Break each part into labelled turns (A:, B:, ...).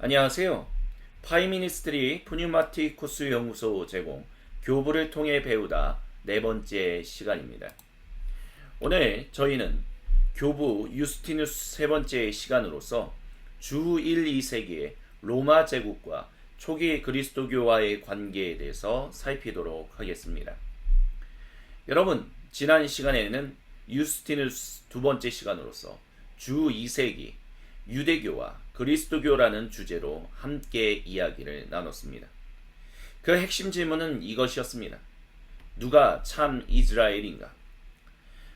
A: 안녕하세요. 파이미니스트리 푸뉴마티쿠스 연구소 제공 교부를 통해 배우다 네 번째 시간입니다. 오늘 저희는 교부 유스티누스 세 번째 시간으로서 주 1, 2세기의 로마 제국과 초기 그리스도교와의 관계에 대해서 살피도록 하겠습니다. 여러분, 지난 시간에는 유스티누스 두 번째 시간으로서 주 2세기 유대교와 그리스도교라는 주제로 함께 이야기를 나눴습니다. 그 핵심 질문은 이것이었습니다. 누가 참 이스라엘인가?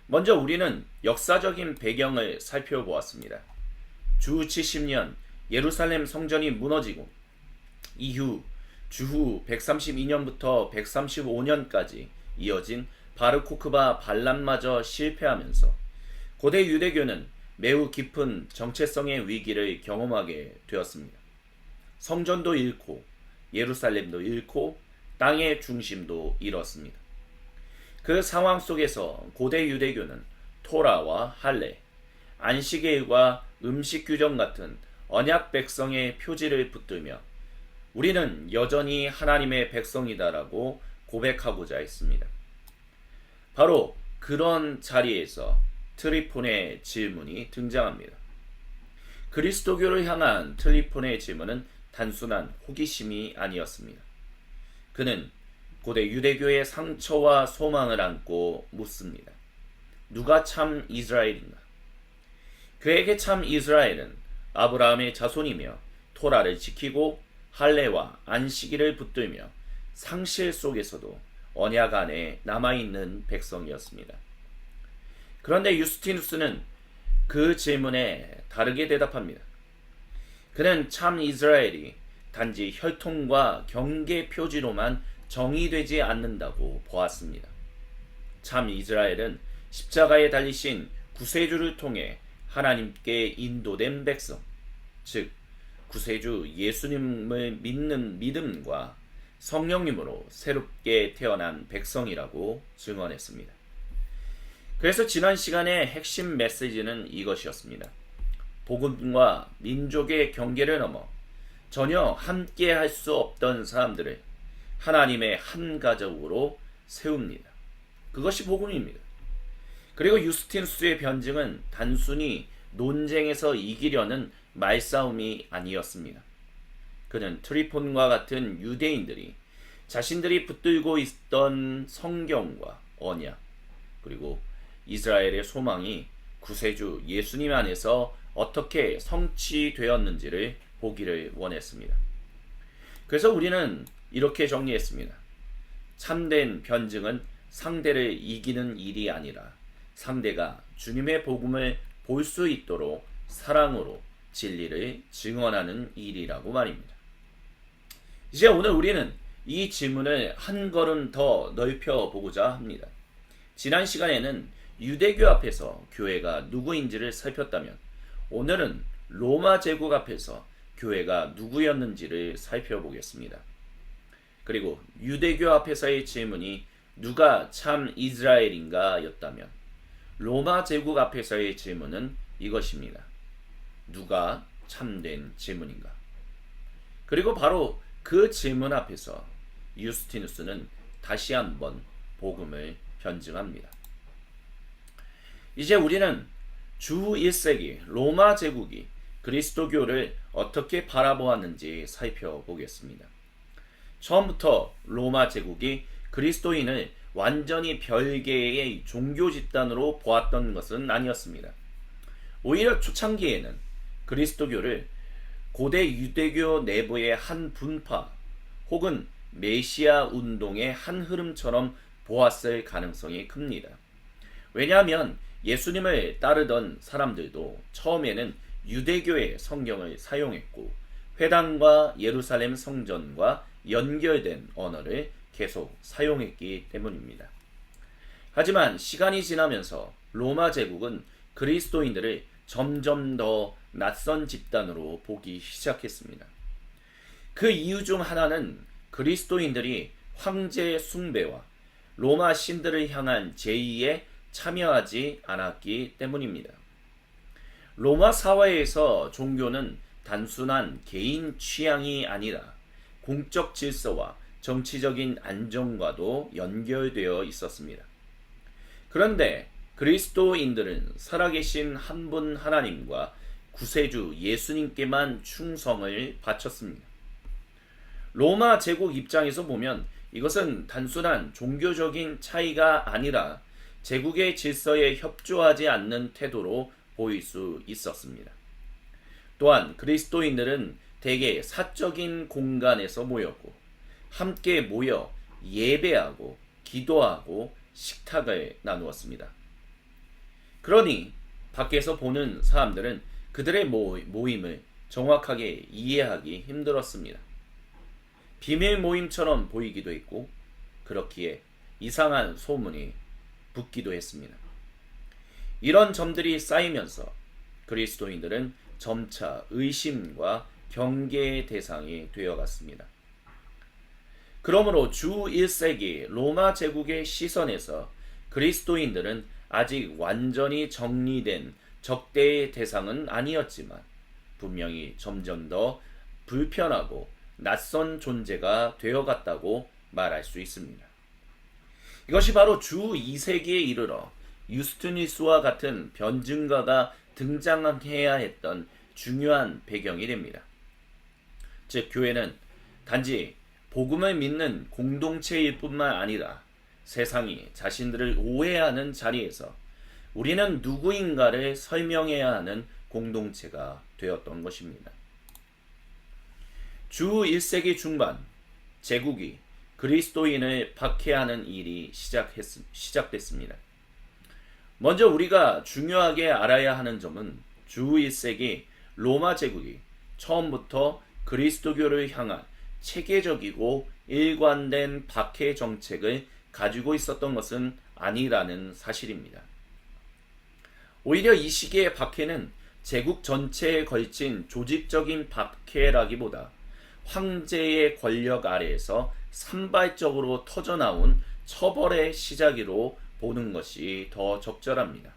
A: 먼저 우리는 역사적인 배경을 살펴보았습니다. 주 70년 예루살렘 성전이 무너지고 이후 주후 132년부터 135년까지 이어진 바르코크바 반란마저 실패하면서 고대 유대교는 매우 깊은 정체성의 위기를 경험하게 되었습니다. 성전도 잃고 예루살렘도 잃고 땅의 중심도 잃었습니다. 그 상황 속에서 고대 유대교는 토라와 할례, 안식일과 음식 규정 같은 언약 백성의 표지를 붙들며 우리는 여전히 하나님의 백성이다라고 고백하고자 했습니다. 바로 그런 자리에서 트리폰의 질문이 등장합니다. 그리스도교를 향한 트리폰의 질문은 단순한 호기심이 아니었습니다. 그는 고대 유대교의 상처와 소망을 안고 묻습니다. 누가 참 이스라엘인가? 그에게 참 이스라엘은 아브라함의 자손이며 토라를 지키고 할례와 안식일을 붙들며 상실 속에서도 언약 안에 남아있는 백성이었습니다. 그런데 유스티누스는 그 질문에 다르게 대답합니다. 그는 참 이스라엘이 단지 혈통과 경계 표지로만 정의되지 않는다고 보았습니다. 참 이스라엘은 십자가에 달리신 구세주를 통해 하나님께 인도된 백성, 즉 구세주 예수님을 믿는 믿음과 성령님으로 새롭게 태어난 백성이라고 증언했습니다. 그래서 지난 시간의 핵심 메시지는 이것이었습니다. 복음과 민족의 경계를 넘어 전혀 함께 할 수 없던 사람들을 하나님의 한 가족으로 세웁니다. 그것이 복음입니다. 그리고 유스티누스의 변증은 단순히 논쟁에서 이기려는 말싸움이 아니었습니다. 그는 트리폰과 같은 유대인들이 자신들이 붙들고 있던 성경과 언약, 그리고 이스라엘의 소망이 구세주 예수님 안에서 어떻게 성취되었는지를 보기를 원했습니다. 그래서 우리는 이렇게 정리했습니다. 참된 변증은 상대를 이기는 일이 아니라 상대가 주님의 복음을 볼 수 있도록 사랑으로 진리를 증언하는 일이라고 말입니다. 이제 오늘 우리는 이 질문을 한 걸음 더 넓혀 보고자 합니다. 지난 시간에는 유대교 앞에서 교회가 누구인지를 살폈다면 오늘은 로마 제국 앞에서 교회가 누구였는지를 살펴보겠습니다. 그리고 유대교 앞에서의 질문이 누가 참 이스라엘인가 였다면 로마 제국 앞에서의 질문은 이것입니다. 누가 참된 질문인가? 그리고 바로 그 질문 앞에서 유스티누스는 다시 한번 복음을 변증합니다. 이제 우리는 주 1세기 로마 제국이 그리스도교를 어떻게 바라보았는지 살펴보겠습니다. 처음부터 로마 제국이 그리스도인을 완전히 별개의 종교 집단으로 보았던 것은 아니었습니다. 오히려 초창기에는 그리스도교를 고대 유대교 내부의 한 분파 혹은 메시아 운동의 한 흐름처럼 보았을 가능성이 큽니다. 왜냐하면 예수님을 따르던 사람들도 처음에는 유대교의 성경을 사용했고 회당과 예루살렘 성전과 연결된 언어를 계속 사용했기 때문입니다. 하지만 시간이 지나면서 로마 제국은 그리스도인들을 점점 더 낯선 집단으로 보기 시작했습니다. 그 이유 중 하나는 그리스도인들이 황제 숭배와 로마 신들을 향한 제의에 참여하지 않았기 때문입니다. 로마 사회에서 종교는 단순한 개인 취향이 아니라 공적 질서와 정치적인 안정과도 연결되어 있었습니다. 그런데 그리스도인들은 살아계신 한 분 하나님과 구세주 예수님께만 충성을 바쳤습니다. 로마 제국 입장에서 보면 이것은 단순한 종교적인 차이가 아니라 제국의 질서에 협조하지 않는 태도로 보일 수 있었습니다. 또한 그리스도인들은 대개 사적인 공간에서 모였고 함께 모여 예배하고 기도하고 식탁을 나누었습니다. 그러니 밖에서 보는 사람들은 그들의 모임을 정확하게 이해하기 힘들었습니다. 비밀 모임처럼 보이기도 했고 그렇기에 이상한 소문이 붙기도 했습니다. 이런 점들이 쌓이면서 그리스도인들은 점차 의심과 경계의 대상이 되어갔습니다. 그러므로 주 1세기 로마 제국의 시선에서 그리스도인들은 아직 완전히 정리된 적대의 대상은 아니었지만 분명히 점점 더 불편하고 낯선 존재가 되어갔다고 말할 수 있습니다. 이것이 바로 주 2세기에 이르러 유스티누스와 같은 변증가가 등장해야 했던 중요한 배경이 됩니다. 즉 교회는 단지 복음을 믿는 공동체일 뿐만 아니라 세상이 자신들을 오해하는 자리에서 우리는 누구인가를 설명해야 하는 공동체가 되었던 것입니다. 주 1세기 중반 제국이 그리스도인을 박해하는 일이 시작됐습니다. 먼저 우리가 중요하게 알아야 하는 점은 주 1세기 로마 제국이 처음부터 그리스도교를 향한 체계적이고 일관된 박해 정책을 가지고 있었던 것은 아니라는 사실입니다. 오히려 이 시기의 박해는 제국 전체에 걸친 조직적인 박해라기보다 황제의 권력 아래에서 산발적으로 터져나온 처벌의 시작으로 보는 것이 더 적절합니다.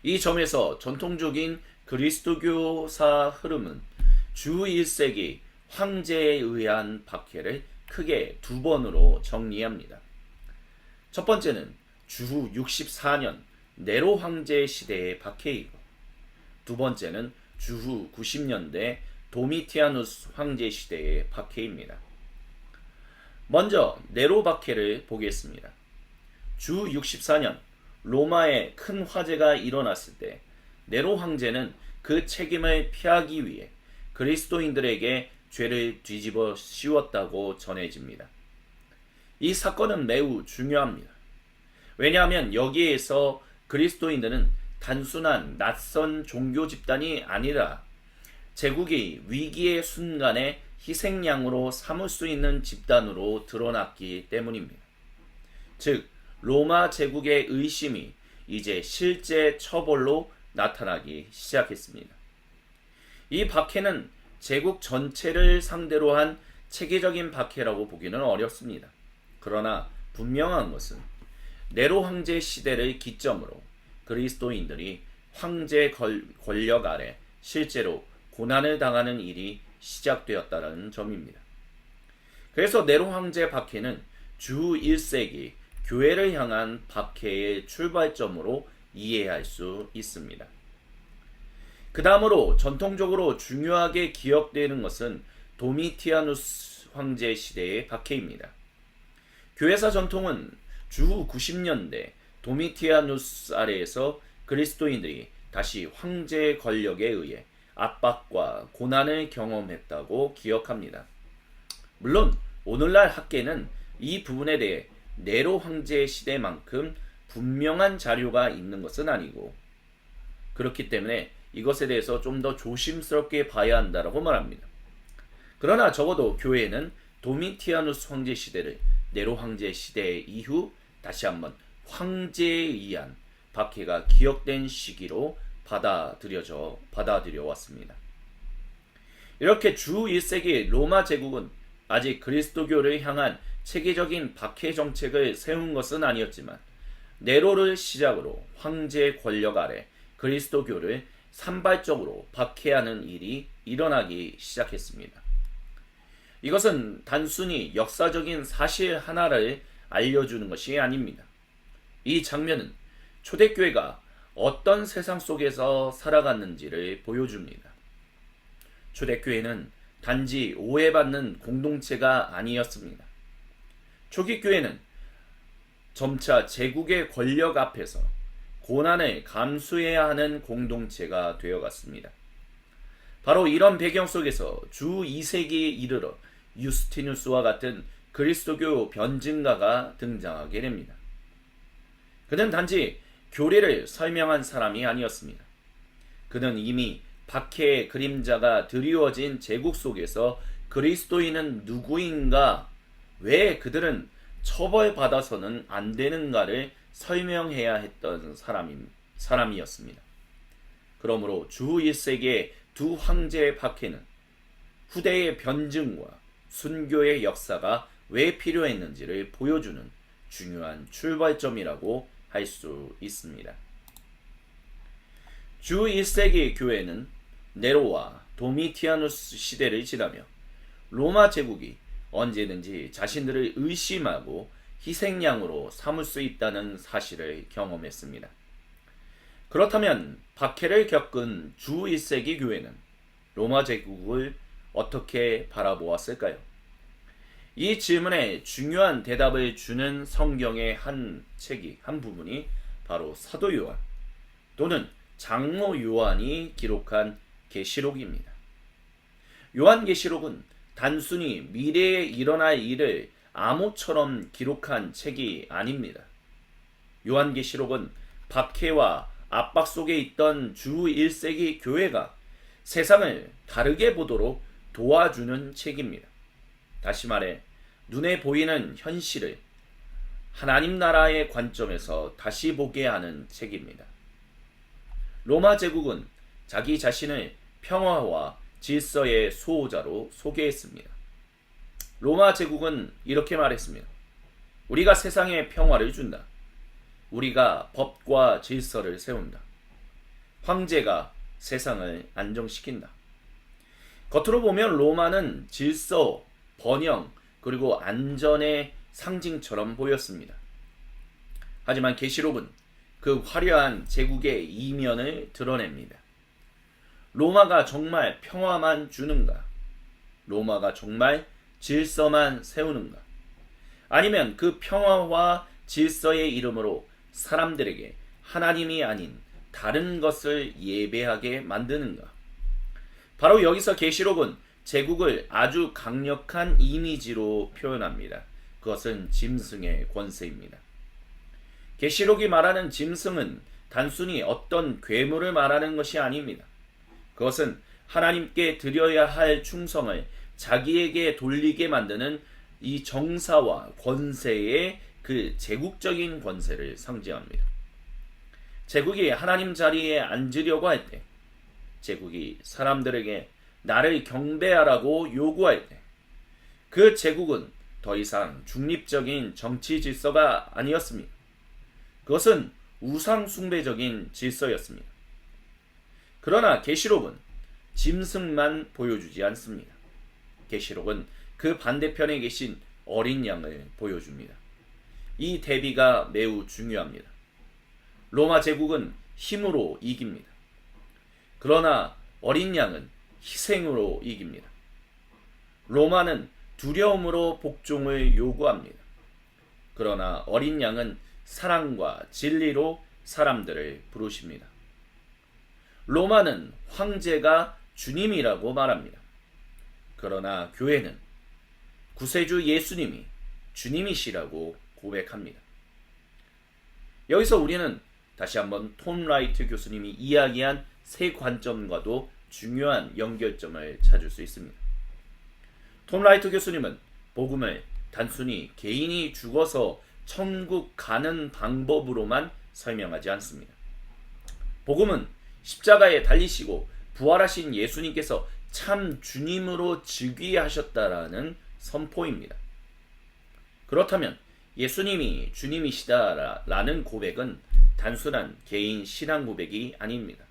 A: 이 점에서 전통적인 그리스도교사 흐름은 주 1세기 황제에 의한 박해를 크게 두 번으로 정리합니다. 첫 번째는 주후 64년 네로 황제 시대의 박해이고 두 번째는 주후 90년대 도미티아누스 황제 시대의 박해입니다. 먼저 네로 박해를 보겠습니다. 주 64년 로마에 큰 화재가 일어났을 때 네로 황제는 그 책임을 피하기 위해 그리스도인들에게 죄를 뒤집어 씌웠다고 전해집니다. 이 사건은 매우 중요합니다. 왜냐하면 여기에서 그리스도인들은 단순한 낯선 종교 집단이 아니라 제국이 위기의 순간에 희생양으로 삼을 수 있는 집단으로 드러났기 때문입니다. 즉 로마 제국의 의심이 이제 실제 처벌로 나타나기 시작했습니다. 이 박해는 제국 전체를 상대로 한 체계적인 박해라고 보기는 어렵습니다. 그러나 분명한 것은 네로 황제 시대를 기점으로 그리스도인들이 황제 권력 아래 실제로 고난을 당하는 일이 시작되었다는 점입니다. 그래서 네로 황제 박해는 주 1세기 교회를 향한 박해의 출발점으로 이해할 수 있습니다. 그 다음으로 전통적으로 중요하게 기억되는 것은 도미티아누스 황제 시대의 박해입니다. 교회사 전통은 주후 90년대 도미티아누스 아래에서 그리스도인들이 다시 황제의 권력에 의해 압박과 고난을 경험했다고 기억합니다. 물론 오늘날 학계는 이 부분에 대해 네로 황제 시대만큼 분명한 자료가 있는 것은 아니고 그렇기 때문에 이것에 대해서 좀 더 조심스럽게 봐야 한다고 말합니다. 그러나 적어도 교회는 도미티아누스 황제 시대를 네로 황제 시대 이후 다시 한번 황제에 의한 박해가 기억된 시기로 받아들여 왔습니다. 이렇게 주 1세기 로마 제국은 아직 그리스도교를 향한 체계적인 박해 정책을 세운 것은 아니었지만 네로를 시작으로 황제의 권력 아래 그리스도교를 산발적으로 박해하는 일이 일어나기 시작했습니다. 이것은 단순히 역사적인 사실 하나를 알려주는 것이 아닙니다. 이 장면은 초대교회가 어떤 세상 속에서 살아갔는지를 보여줍니다. 초대교회는 단지 오해받는 공동체가 아니었습니다. 초기 교회는 점차 제국의 권력 앞에서 고난을 감수해야 하는 공동체가 되어갔습니다. 바로 이런 배경 속에서 주 2세기에 이르러 유스티누스와 같은 그리스도교 변증가가 등장하게 됩니다. 그는 단지 교리를 설명한 사람이 아니었습니다. 그는 이미 박해의 그림자가 드리워진 제국 속에서 그리스도인은 누구인가, 왜 그들은 처벌받아서는 안 되는가를 설명해야 했던 사람이었습니다. 그러므로 주 1세기의 두 황제의 박해는 후대의 변증과 순교의 역사가 왜 필요했는지를 보여주는 중요한 출발점이라고 할 수 있습니다. 주 1세기 교회는 네로와 도미티아누스 시대를 지나며 로마 제국이 언제든지 자신들을 의심하고 희생양으로 삼을 수 있다는 사실을 경험했습니다. 그렇다면 박해를 겪은 주 1세기 교회는 로마 제국을 어떻게 바라보았을까요? 이 질문에 중요한 대답을 주는 성경의 한 부분이 바로 사도 요한 또는 장로 요한이 기록한 계시록입니다. 요한계시록은 단순히 미래에 일어날 일을 암호처럼 기록한 책이 아닙니다. 요한계시록은 박해와 압박 속에 있던 주 1세기 교회가 세상을 다르게 보도록 도와주는 책입니다. 다시 말해 눈에 보이는 현실을 하나님 나라의 관점에서 다시 보게 하는 책입니다. 로마 제국은 자기 자신을 평화와 질서의 수호자로 소개했습니다. 로마 제국은 이렇게 말했습니다. 우리가 세상에 평화를 준다. 우리가 법과 질서를 세운다. 황제가 세상을 안정시킨다. 겉으로 보면 로마는 질서, 번영, 그리고 안전의 상징처럼 보였습니다. 하지만 계시록은 그 화려한 제국의 이면을 드러냅니다. 로마가 정말 평화만 주는가? 로마가 정말 질서만 세우는가? 아니면 그 평화와 질서의 이름으로 사람들에게 하나님이 아닌 다른 것을 예배하게 만드는가? 바로 여기서 계시록은 제국을 아주 강력한 이미지로 표현합니다. 그것은 짐승의 권세입니다. 계시록이 말하는 짐승은 단순히 어떤 괴물을 말하는 것이 아닙니다. 그것은 하나님께 드려야 할 충성을 자기에게 돌리게 만드는 이 정사와 권세의 그 제국적인 권세를 상징합니다. 제국이 하나님 자리에 앉으려고 할 때, 제국이 사람들에게 나를 경배하라고 요구할 때, 그 제국은 더 이상 중립적인 정치 질서가 아니었습니다. 그것은 우상 숭배적인 질서였습니다. 그러나 계시록은 짐승만 보여주지 않습니다. 계시록은 그 반대편에 계신 어린 양을 보여줍니다. 이 대비가 매우 중요합니다. 로마 제국은 힘으로 이깁니다. 그러나 어린 양은 희생으로 이깁니다. 로마는 두려움으로 복종을 요구합니다. 그러나 어린 양은 사랑과 진리로 사람들을 부르십니다. 로마는 황제가 주님이라고 말합니다. 그러나 교회는 구세주 예수님이 주님이시라고 고백합니다. 여기서 우리는 다시 한번 톰 라이트 교수님이 이야기한 세 관점과도 중요한 연결점을 찾을 수 있습니다. 톰 라이트 교수님은 복음을 단순히 개인이 죽어서 천국 가는 방법으로만 설명하지 않습니다. 복음은 십자가에 달리시고 부활하신 예수님께서 참 주님으로 즉위하셨다라는 선포입니다. 그렇다면 예수님이 주님이시다라는 고백은 단순한 개인 신앙 고백이 아닙니다.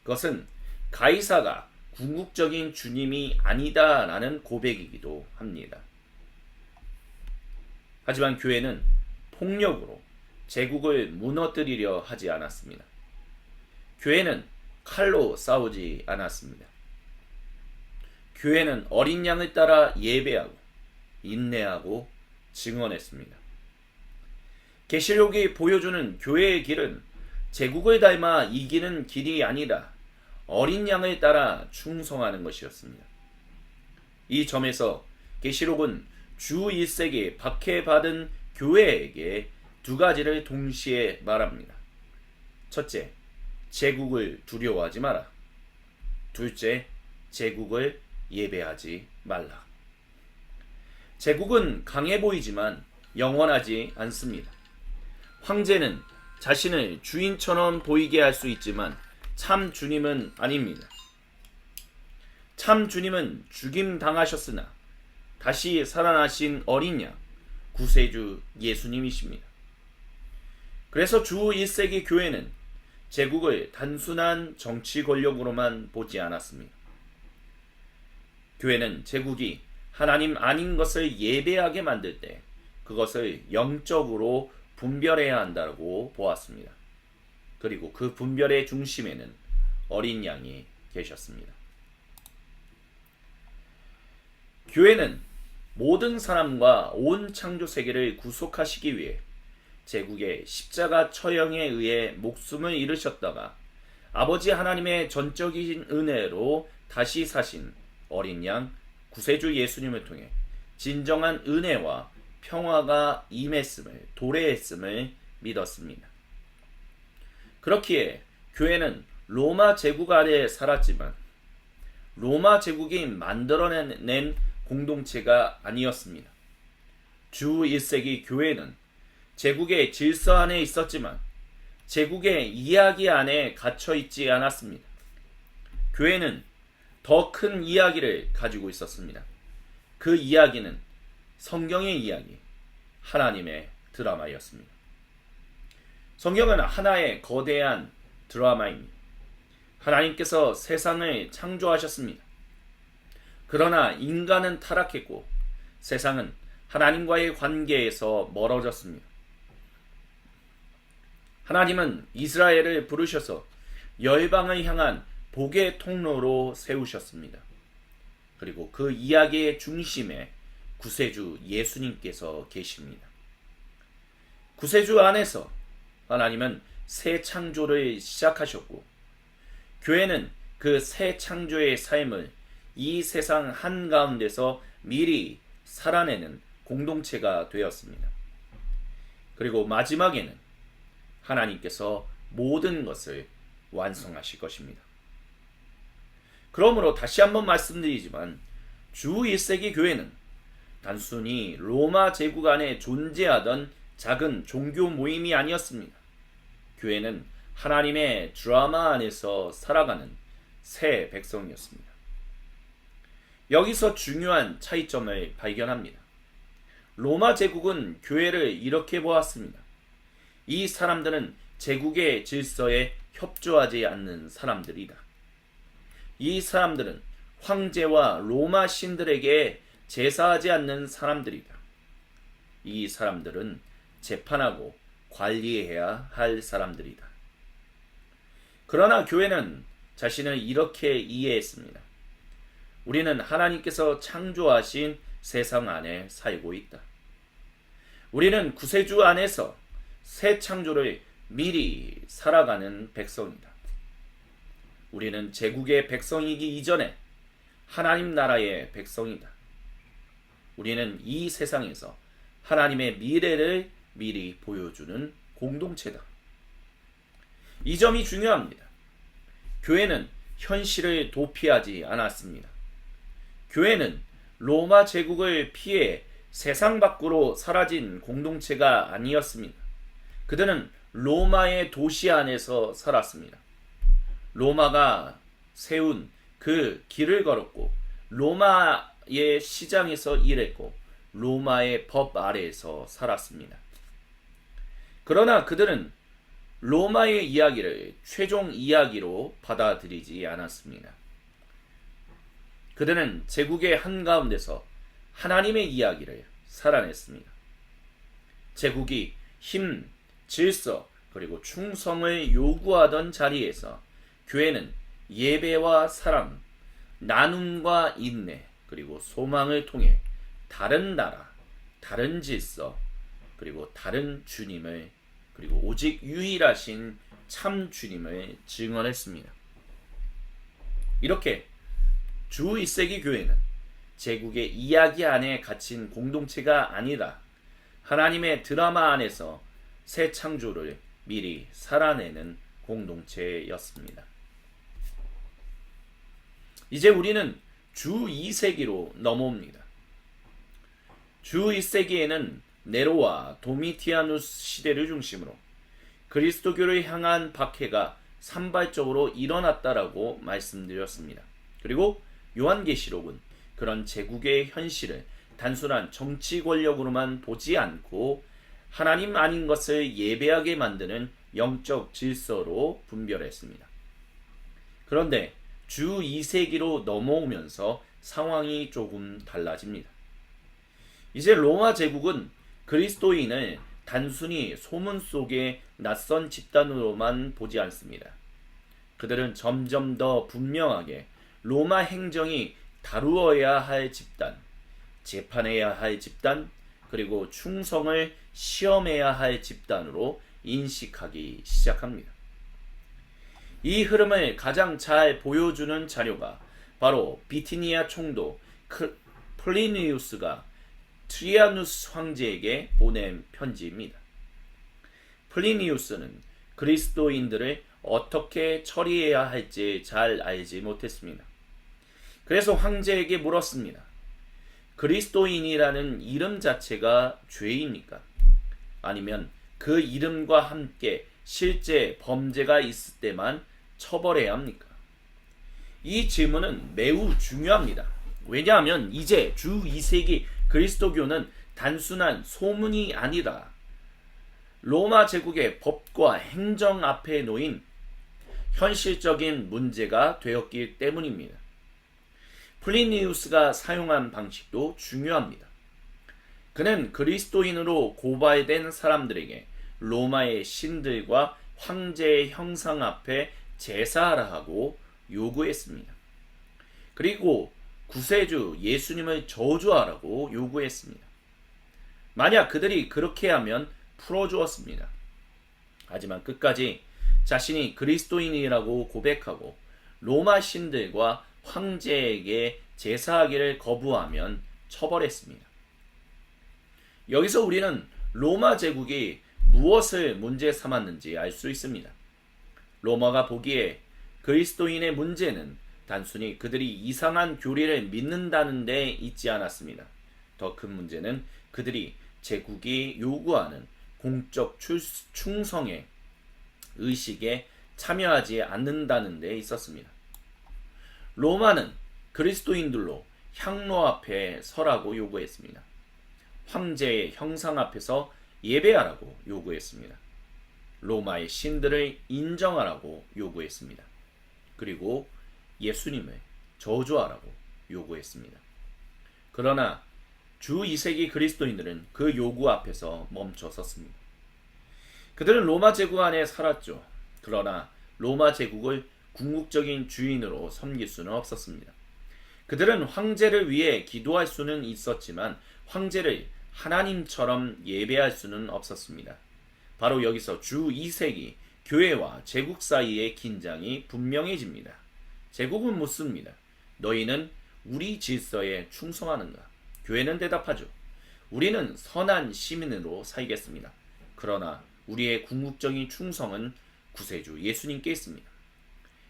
A: 그것은 가이사가 궁극적인 주님이 아니다라는 고백이기도 합니다. 하지만 교회는 폭력으로 제국을 무너뜨리려 하지 않았습니다. 교회는 칼로 싸우지 않았습니다. 교회는 어린 양을 따라 예배하고 인내하고 증언했습니다. 계시록이 보여주는 교회의 길은 제국을 닮아 이기는 길이 아니라 어린 양을 따라 충성하는 것이었습니다. 이 점에서 계시록은 주 1세기 박해받은 교회에게 두 가지를 동시에 말합니다. 첫째, 제국을 두려워하지 마라. 둘째, 제국을 예배하지 말라. 제국은 강해 보이지만 영원하지 않습니다. 황제는 자신을 주인처럼 보이게 할 수 있지만 참 주님은 아닙니다. 참 주님은 죽임 당하셨으나 다시 살아나신 어린 양, 구세주 예수님이십니다. 그래서 주 1세기 교회는 제국을 단순한 정치 권력으로만 보지 않았습니다. 교회는 제국이 하나님 아닌 것을 예배하게 만들 때 그것을 영적으로 분별해야 한다고 보았습니다. 그리고 그 분별의 중심에는 어린 양이 계셨습니다. 교회는 모든 사람과 온 창조 세계를 구속하시기 위해 제국의 십자가 처형에 의해 목숨을 잃으셨다가 아버지 하나님의 전적인 은혜로 다시 사신 어린 양 구세주 예수님을 통해 진정한 은혜와 평화가 임했음을 도래했음을 믿었습니다. 그렇기에 교회는 로마 제국 아래 살았지만 로마 제국이 만들어낸 공동체가 아니었습니다. 주 1세기 교회는 제국의 질서 안에 있었지만 제국의 이야기 안에 갇혀 있지 않았습니다. 교회는 더 큰 이야기를 가지고 있었습니다. 그 이야기는 성경의 이야기, 하나님의 드라마였습니다. 성경은 하나의 거대한 드라마입니다. 하나님께서 세상을 창조하셨습니다. 그러나 인간은 타락했고 세상은 하나님과의 관계에서 멀어졌습니다. 하나님은 이스라엘을 부르셔서 열방을 향한 복의 통로로 세우셨습니다. 그리고 그 이야기의 중심에 구세주 예수님께서 계십니다. 구세주 안에서 하나님은 새 창조를 시작하셨고 교회는 그 새 창조의 삶을 이 세상 한가운데서 미리 살아내는 공동체가 되었습니다. 그리고 마지막에는 하나님께서 모든 것을 완성하실 것입니다. 그러므로 다시 한번 말씀드리지만 주 1세기 교회는 단순히 로마 제국 안에 존재하던 작은 종교 모임이 아니었습니다. 교회는 하나님의 드라마 안에서 살아가는 새 백성이었습니다. 여기서 중요한 차이점을 발견합니다. 로마 제국은 교회를 이렇게 보았습니다. 이 사람들은 제국의 질서에 협조하지 않는 사람들이다. 이 사람들은 황제와 로마 신들에게 제사하지 않는 사람들이다. 이 사람들은 재판하고 관리해야 할 사람들이다. 그러나 교회는 자신을 이렇게 이해했습니다. 우리는 하나님께서 창조하신 세상 안에 살고 있다. 우리는 구세주 안에서 새 창조를 미리 살아가는 백성이다. 우리는 제국의 백성이기 이전에 하나님 나라의 백성이다. 우리는 이 세상에서 하나님의 미래를 미리 보여주는 공동체다. 이 점이 중요합니다. 교회는 현실을 도피하지 않았습니다. 교회는 로마 제국을 피해 세상 밖으로 사라진 공동체가 아니었습니다. 그들은 로마의 도시 안에서 살았습니다. 로마가 세운 그 길을 걸었고 로마의 시장에서 일했고 로마의 법 아래에서 살았습니다. 그러나 그들은 로마의 이야기를 최종 이야기로 받아들이지 않았습니다. 그들은 제국의 한가운데서 하나님의 이야기를 살아냈습니다. 제국이 힘, 질서, 그리고 충성을 요구하던 자리에서 교회는 예배와 사랑, 나눔과 인내, 그리고 소망을 통해 다른 나라, 다른 질서, 그리고 다른 주님을, 그리고 오직 유일하신 참 주님을 증언했습니다. 이렇게 주 1세기 교회는 제국의 이야기 안에 갇힌 공동체가 아니라 하나님의 드라마 안에서 새 창조를 미리 살아내는 공동체였습니다. 이제 우리는 주 2세기로 넘어옵니다. 주 1세기에는 네로와 도미티아누스 시대를 중심으로 그리스도교를 향한 박해가 산발적으로 일어났다라고 말씀드렸습니다. 그리고 요한계시록은 그런 제국의 현실을 단순한 정치 권력으로만 보지 않고 하나님 아닌 것을 예배하게 만드는 영적 질서로 분별했습니다. 그런데 주 2세기로 넘어오면서 상황이 조금 달라집니다. 이제 로마 제국은 그리스도인을 단순히 소문 속의 낯선 집단으로만 보지 않습니다. 그들은 점점 더 분명하게 로마 행정이 다루어야 할 집단, 재판해야 할 집단, 그리고 충성을 시험해야 할 집단으로 인식하기 시작합니다. 이 흐름을 가장 잘 보여주는 자료가 바로 비티니아 총독 플리니우스가 트리아누스 황제에게 보낸 편지입니다. 플리니우스는 그리스도인들을 어떻게 처리해야 할지 잘 알지 못했습니다. 그래서 황제에게 물었습니다. 그리스도인이라는 이름 자체가 죄입니까? 아니면 그 이름과 함께 실제 범죄가 있을 때만 처벌해야 합니까? 이 질문은 매우 중요합니다. 왜냐하면 이제 주 2세기 그리스도교는 단순한 소문이 아니라 로마 제국의 법과 행정 앞에 놓인 현실적인 문제가 되었기 때문입니다. 플리니우스가 사용한 방식도 중요합니다. 그는 그리스도인으로 고발된 사람들에게 로마의 신들과 황제의 형상 앞에 제사하라 하고 요구했습니다. 그리고 구세주 예수님을 저주하라고 요구했습니다. 만약 그들이 그렇게 하면 풀어주었습니다. 하지만 끝까지 자신이 그리스도인이라고 고백하고 로마 신들과 황제에게 제사하기를 거부하면 처벌했습니다. 여기서 우리는 로마 제국이 무엇을 문제 삼았는지 알 수 있습니다. 로마가 보기에 그리스도인의 문제는 단순히 그들이 이상한 교리를 믿는다는 데 있지 않았습니다. 더 큰 문제는 그들이 제국이 요구하는 공적 충성의 의식에 참여하지 않는다는 데 있었습니다. 로마는 그리스도인들로 향로 앞에 서라고 요구했습니다. 황제의 형상 앞에서 예배하라고 요구했습니다. 로마의 신들을 인정하라고 요구했습니다. 그리고 예수님을 저주하라고 요구했습니다. 그러나 주 2세기 그리스도인들은 그 요구 앞에서 멈춰 섰습니다. 그들은 로마 제국 안에 살았죠. 그러나 로마 제국을 궁극적인 주인으로 섬길 수는 없었습니다. 그들은 황제를 위해 기도할 수는 있었지만 황제를 하나님처럼 예배할 수는 없었습니다. 바로 여기서 주 2세기 교회와 제국 사이의 긴장이 분명해집니다. 제국은 묻습니다. 너희는 우리 질서에 충성하는가? 교회는 대답하죠. 우리는 선한 시민으로 살겠습니다. 그러나 우리의 궁극적인 충성은 구세주 예수님께 있습니다.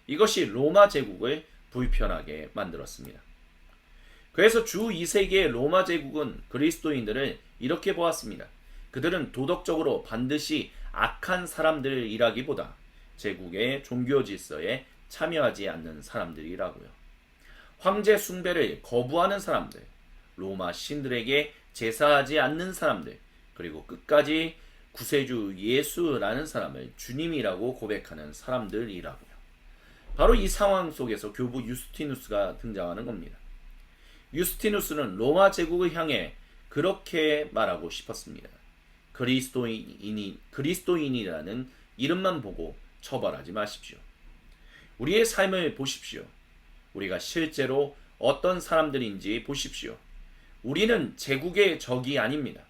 A: 이것이 로마 제국을 불편하게 만들었습니다. 그래서 주 2세기의 로마 제국은 그리스도인들을 이렇게 보았습니다. 그들은 도덕적으로 반드시 악한 사람들이라기보다 제국의 종교 질서에 참여하지 않는 사람들이라고요. 황제 숭배를 거부하는 사람들, 로마 신들에게 제사하지 않는 사람들, 그리고 끝까지 구세주 예수라는 사람을 주님이라고 고백하는 사람들이라고요. 바로 이 상황 속에서 교부 유스티누스가 등장하는 겁니다. 유스티누스는 로마 제국을 향해 그렇게 말하고 싶었습니다. 그리스도인이라는 이름만 보고 처벌하지 마십시오. 우리의 삶을 보십시오. 우리가 실제로 어떤 사람들인지 보십시오. 우리는 제국의 적이 아닙니다.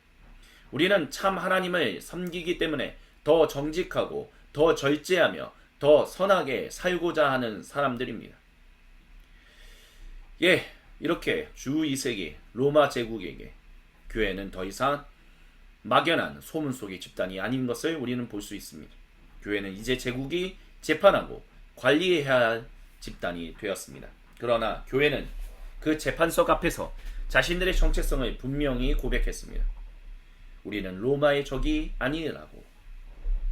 A: 우리는 참 하나님을 섬기기 때문에 더 정직하고 더 절제하며 더 선하게 살고자 하는 사람들입니다. 이렇게 주 2세기 로마 제국에게 교회는 더 이상 막연한 소문 속의 집단이 아닌 것을 우리는 볼 수 있습니다. 교회는 이제 제국이 재판하고 관리해야 할 집단이 되었습니다. 그러나 교회는 그 재판석 앞에서 자신들의 정체성을 분명히 고백했습니다. 우리는 로마의 적이 아니라고.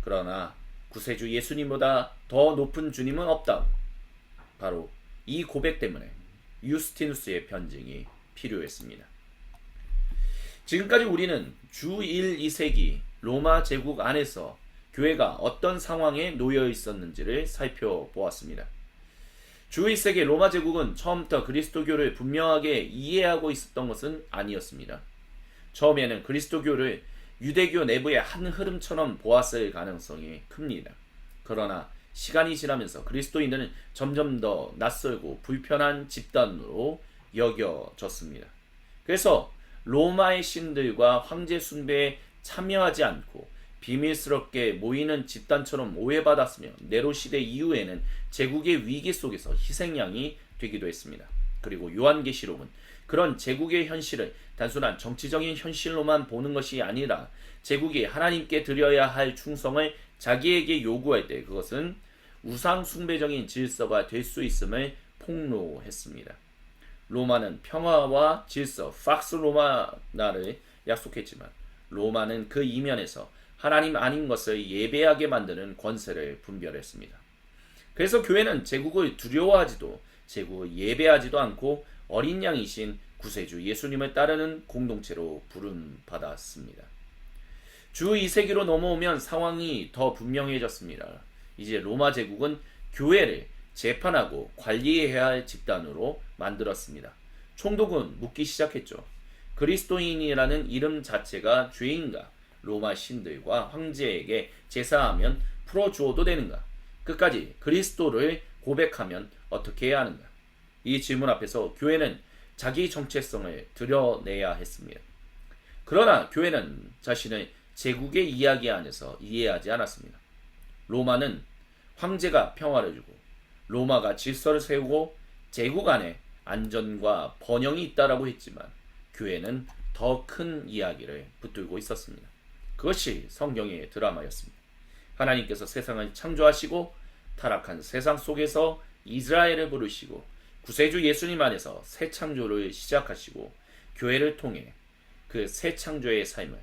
A: 그러나 구세주 예수님보다 더 높은 주님은 없다고. 바로 이 고백 때문에 유스티누스의 변증이 필요했습니다. 지금까지 우리는 주 1, 2세기 로마 제국 안에서 교회가 어떤 상황에 놓여 있었는지를 살펴보았습니다. 주 1세기 로마 제국은 처음부터 그리스도교를 분명하게 이해하고 있었던 것은 아니었습니다. 처음에는 그리스도교를 유대교 내부의 한 흐름처럼 보았을 가능성이 큽니다. 그러나 시간이 지나면서 그리스도인들은 점점 더 낯설고 불편한 집단으로 여겨졌습니다. 그래서 로마의 신들과 황제 숭배에 참여하지 않고 비밀스럽게 모이는 집단처럼 오해받았으며 네로 시대 이후에는 제국의 위기 속에서 희생양이 되기도 했습니다. 그리고 요한계시록은 그런 제국의 현실을 단순한 정치적인 현실로만 보는 것이 아니라 제국이 하나님께 드려야 할 충성을 자기에게 요구할 때 그것은 우상 숭배적인 질서가 될 수 있음을 폭로했습니다. 로마는 평화와 질서, 팍스 로마나를 약속했지만 로마는 그 이면에서 하나님 아닌 것을 예배하게 만드는 권세를 분별했습니다. 그래서 교회는 제국을 두려워하지도 제국을 예배하지도 않고 어린 양이신 구세주 예수님을 따르는 공동체로 부름받았습니다. 주 2세기로 넘어오면 상황이 더 분명해졌습니다. 이제 로마 제국은 교회를 재판하고 관리해야 할 집단으로 만들었습니다. 총독은 묻기 시작했죠. 그리스도인이라는 이름 자체가 죄인가? 로마 신들과 황제에게 제사하면 풀어주어도 되는가? 끝까지 그리스도를 고백하면 어떻게 해야 하는가? 이 질문 앞에서 교회는 자기 정체성을 드러내야 했습니다. 그러나 교회는 자신을 제국의 이야기 안에서 이해하지 않았습니다. 로마는 황제가 평화를 주고 로마가 질서를 세우고 제국 안에 안전과 번영이 있다라고 했지만 교회는 더 큰 이야기를 붙들고 있었습니다. 그것이 성경의 드라마였습니다. 하나님께서 세상을 창조하시고 타락한 세상 속에서 이스라엘을 부르시고 구세주 예수님 안에서 새 창조를 시작하시고 교회를 통해 그 새 창조의 삶을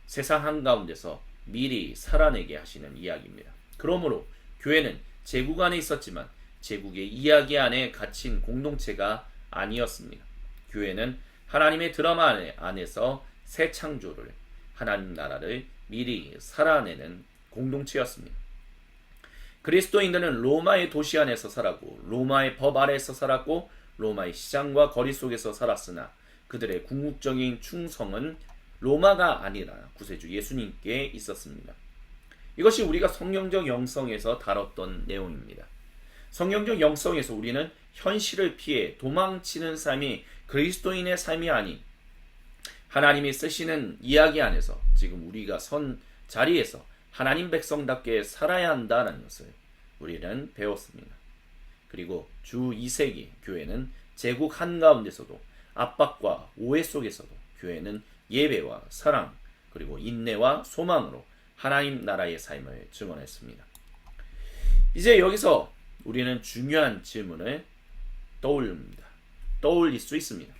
A: 세상 한가운데서 미리 살아내게 하시는 이야기입니다. 그러므로 교회는 제국 안에 있었지만 제국의 이야기 안에 갇힌 공동체가 아니었습니다. 교회는 하나님의 드라마 안에서 새 창조를 하나님 나라를 미리 살아내는 공동체였습니다. 그리스도인들은 로마의 도시 안에서 살았고 로마의 법 아래에서 살았고 로마의 시장과 거리 속에서 살았으나 그들의 궁극적인 충성은 로마가 아니라 구세주 예수님께 있었습니다. 이것이 우리가 성경적 영성에서 다뤘던 내용입니다. 성경적 영성에서 우리는 현실을 피해 도망치는 삶이 그리스도인의 삶이 아닌 하나님이 쓰시는 이야기 안에서 지금 우리가 선 자리에서 하나님 백성답게 살아야 한다는 것을 우리는 배웠습니다. 그리고 주 2세기 교회는 제국 한가운데서도 압박과 오해 속에서도 교회는 예배와 사랑 그리고 인내와 소망으로 하나님 나라의 삶을 증언했습니다. 이제 여기서 우리는 중요한 질문을 떠올릴 수 있습니다.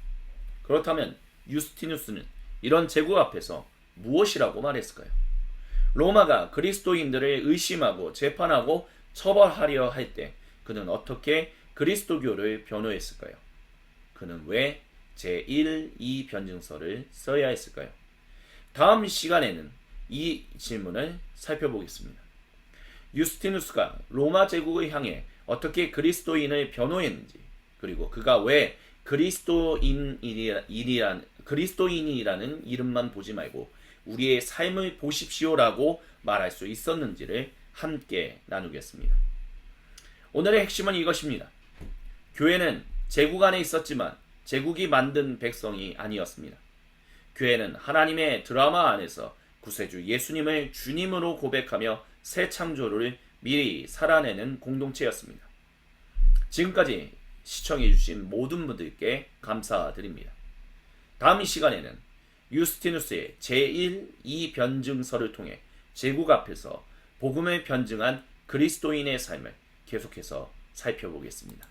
A: 그렇다면 유스티누스는 이런 제국 앞에서 무엇이라고 말했을까요? 로마가 그리스도인들을 의심하고 재판하고 처벌하려 할 때 그는 어떻게 그리스도교를 변호했을까요? 그는 왜 제1, 2 변증서를 써야 했을까요? 다음 시간에는 이 질문을 살펴보겠습니다. 유스티누스가 로마 제국을 향해 어떻게 그리스도인을 변호했는지, 그리고 그가 왜 그리스도인이라는 이름만 보지 말고 우리의 삶을 보십시오라고 말할 수 있었는지를 함께 나누겠습니다. 오늘의 핵심은 이것입니다. 교회는 제국 안에 있었지만 제국이 만든 백성이 아니었습니다. 교회는 하나님의 드라마 안에서 구세주 예수님을 주님으로 고백하며 새 창조를 미리 살아내는 공동체였습니다. 지금까지 시청해주신 모든 분들께 감사드립니다. 다음 이 시간에는 유스티누스의 제1, 2 변증서를 통해 제국 앞에서 복음을 변증한 그리스도인의 삶을 계속해서 살펴보겠습니다.